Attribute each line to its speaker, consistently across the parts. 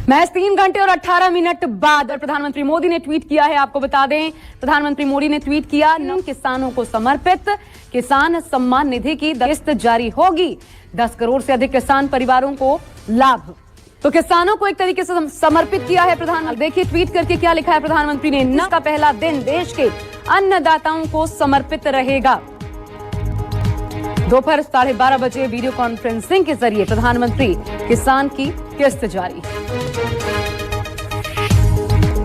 Speaker 1: महज 3 घंटे और 18 मिनट बाद प्रधानमंत्री मोदी ने ट्वीट किया है। आपको बता दें, प्रधानमंत्री मोदी ने ट्वीट किया, किसानों को समर्पित किसान सम्मान निधि की किस्त जारी होगी। 10 करोड़ से अधिक किसान परिवारों को लाभ। तो किसानों को एक तरीके से समर्पित किया है प्रधानमंत्री। देखिए ट्वीट करके क्या लिखा है प्रधानमंत्री ने। न का पहला दिन देश के अन्नदाताओं को समर्पित रहेगा। दोपहर 12:30 बजे वीडियो कॉन्फ्रेंसिंग के जरिए प्रधानमंत्री किसान की किस्त जारी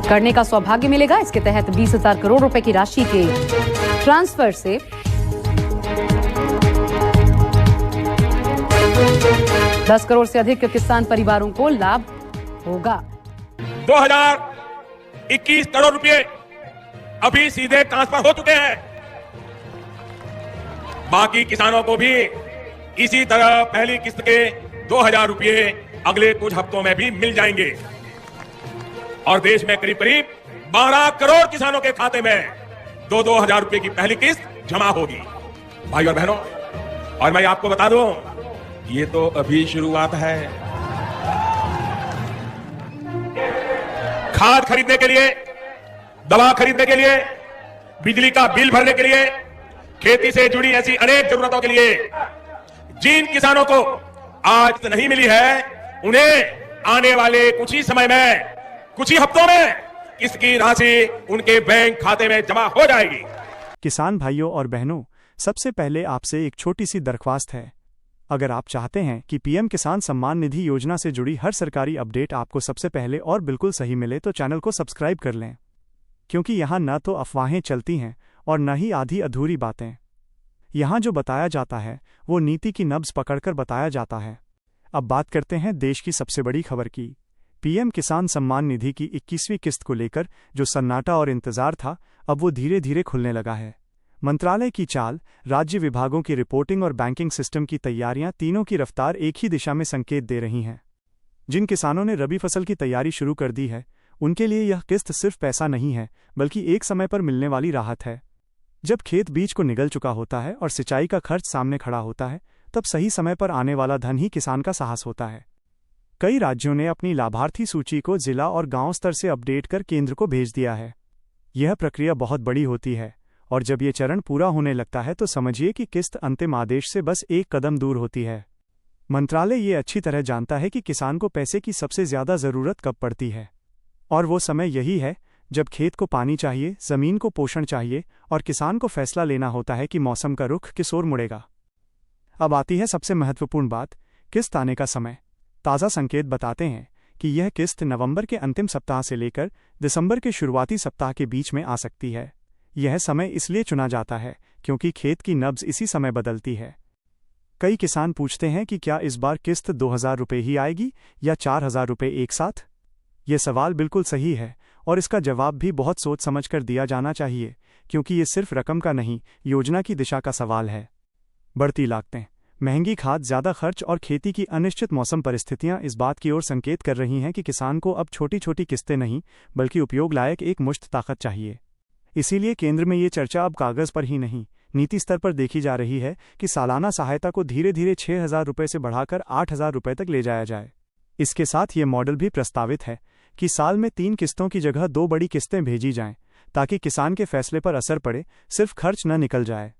Speaker 1: करने का सौभाग्य मिलेगा। इसके तहत 20,000 करोड़ रुपए की राशि के ट्रांसफर से 10 करोड़ से अधिक किसान परिवारों को लाभ होगा।
Speaker 2: 2021 करोड़ रुपए अभी सीधे ट्रांसफर हो चुके हैं। बाकी किसानों को भी इसी तरह पहली किस्त के 2,000 रुपए अगले कुछ हफ्तों में भी मिल जाएंगे और देश में करीब करीब 12 करोड़ किसानों के खाते में 2,000 रुपए की पहली किस्त जमा होगी। भाई और बहनों, और मैं आपको बता दूं, ये तो अभी शुरुआत है। खाद खरीदने के लिए, दवा खरीदने के लिए, बिजली का बिल भरने के लिए, खेती से जुड़ी ऐसी अनेक जरूरतों के लिए जिन किसानों को आज नहीं मिली है, उन्हें आने वाले कुछ ही समय में, कुछ ही हफ्तों में इसकी राशि उनके बैंक खाते में जमा हो जाएगी।
Speaker 3: किसान भाइयों और बहनों, सबसे पहले आपसे एक छोटी सी दरख्वास्त है। अगर आप चाहते हैं कि पीएम किसान सम्मान निधि योजना से जुड़ी हर सरकारी अपडेट आपको सबसे पहले और बिल्कुल सही मिले तो चैनल को सब्सक्राइब कर लें, क्योंकि यहाँ न तो अफवाहें चलती हैं और न ही आधी अधूरी बातें। यहाँ जो बताया जाता है वो नीति की नब्ज पकड़कर बताया जाता है। अब बात करते हैं देश की सबसे बड़ी खबर की। पीएम किसान सम्मान निधि की 21वीं किस्त को लेकर जो सन्नाटा और इंतजार था, अब वो धीरे धीरे खुलने लगा है। मंत्रालय की चाल, राज्य विभागों की रिपोर्टिंग और बैंकिंग सिस्टम की तैयारियां, तीनों की रफ्तार एक ही दिशा में संकेत दे रही हैं। जिन किसानों ने रबी फसल की तैयारी शुरू कर दी है, उनके लिए यह किस्त सिर्फ पैसा नहीं है, बल्कि एक समय पर मिलने वाली राहत है। जब खेत बीज को निगल चुका होता है और सिंचाई का खर्च सामने खड़ा होता है, तब सही समय पर आने वाला धन ही किसान का साहस होता है। कई राज्यों ने अपनी लाभार्थी सूची को जिला और गांव स्तर से अपडेट कर केंद्र को भेज दिया है। यह प्रक्रिया बहुत बड़ी होती है और जब ये चरण पूरा होने लगता है तो समझिए कि किस्त अंतिम आदेश से बस एक कदम दूर होती है। मंत्रालय ये अच्छी तरह जानता है कि किसान को पैसे की सबसे ज्यादा जरूरत कब पड़ती है, और वो समय यही है जब खेत को पानी चाहिए, जमीन को पोषण चाहिए और किसान को फैसला लेना होता है कि मौसम का रुख किस ओर मुड़ेगा। अब आती है सबसे महत्वपूर्ण बात, किस्त आने का समय। ताज़ा संकेत बताते हैं कि यह किस्त नवंबर के अंतिम सप्ताह से लेकर दिसंबर के शुरुआती सप्ताह के बीच में आ सकती है। यह समय इसलिए चुना जाता है क्योंकि खेत की नब्ज इसी समय बदलती है। कई किसान पूछते हैं कि क्या इस बार किस्त 2,000 रुपये ही आएगी या 4,000 रुपये एक साथ? यह सवाल बिल्कुल सही है और इसका जवाब भी बहुत सोच समझ कर दिया जाना चाहिए, क्योंकि ये सिर्फ रकम का नहीं, योजना की दिशा का सवाल है। बढ़ती लागतें, महंगी खाद, ज़्यादा खर्च और खेती की अनिश्चित मौसम परिस्थितियां इस बात की ओर संकेत कर रही हैं कि किसान को अब छोटी छोटी किस्तें नहीं, बल्कि उपयोग लायक एक मुश्त ताकत चाहिए। इसीलिए केंद्र में ये चर्चा अब कागज पर ही नहीं, नीति स्तर पर देखी जा रही है कि सालाना सहायता को धीरे धीरे 6,000 रुपये से बढ़ाकर 8,000 रुपये तक ले जाया जाए। इसके साथ ये मॉडल भी प्रस्तावित है कि साल में 3 किस्तों की जगह 2 बड़ी किस्तें भेजी जाएं, ताकि किसान के फैसले पर असर पड़े, सिर्फ खर्च न निकल जाए।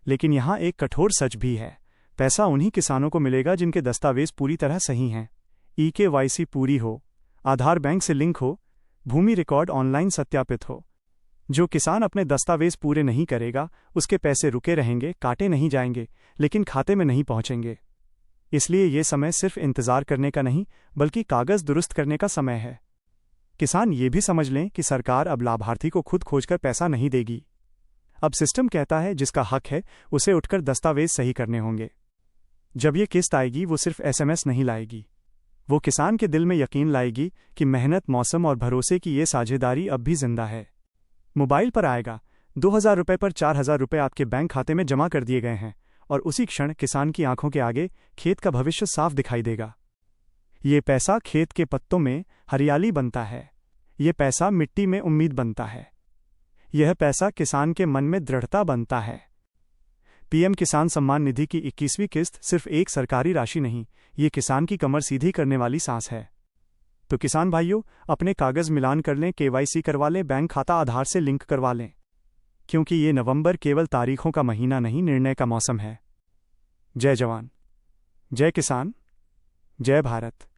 Speaker 3: लेकिन यहाँ एक कठोर सच भी है, पैसा उन्हीं किसानों को मिलेगा जिनके दस्तावेज पूरी तरह सही हैं, EKYC पूरी हो, आधार बैंक से लिंक हो, भूमि रिकॉर्ड ऑनलाइन सत्यापित हो। जो किसान अपने दस्तावेज पूरे नहीं करेगा, उसके पैसे रुके रहेंगे, काटे नहीं जाएंगे, लेकिन खाते में नहीं पहुंचेंगे। इसलिए ये समय सिर्फ इंतजार करने का नहीं, बल्कि कागज दुरुस्त करने का समय है। किसान ये भी समझ लें कि सरकार अब लाभार्थी को खुद खोजकर पैसा नहीं देगी। अब सिस्टम कहता है जिसका हक है उसे उठकर दस्तावेज सही करने होंगे। जब ये किस्त आएगी, वो सिर्फ SMS नहीं लाएगी, वो किसान के दिल में यकीन लाएगी कि मेहनत, मौसम और भरोसे की ये साझेदारी अब भी जिंदा है। मोबाइल पर आएगा, 2,000 रुपये पर 4,000 रुपये आपके बैंक खाते में जमा कर दिए गए हैं, और उसी क्षण किसान की आंखों के आगे खेत का भविष्य साफ दिखाई देगा। ये पैसा खेत के पत्तों में हरियाली बनता है, ये पैसा मिट्टी में उम्मीद बनता है, यह पैसा किसान के मन में दृढ़ता बनता है। पीएम किसान सम्मान निधि की 21वीं किस्त सिर्फ एक सरकारी राशि नहीं, ये किसान की कमर सीधी करने वाली सांस है। तो किसान भाइयों, अपने कागज मिलान कर लें, केवाईसी करवा लें, बैंक खाता आधार से लिंक करवा लें, क्योंकि ये नवंबर केवल तारीखों का महीना नहीं, निर्णय का मौसम है। जय जवान, जय किसान, जय भारत।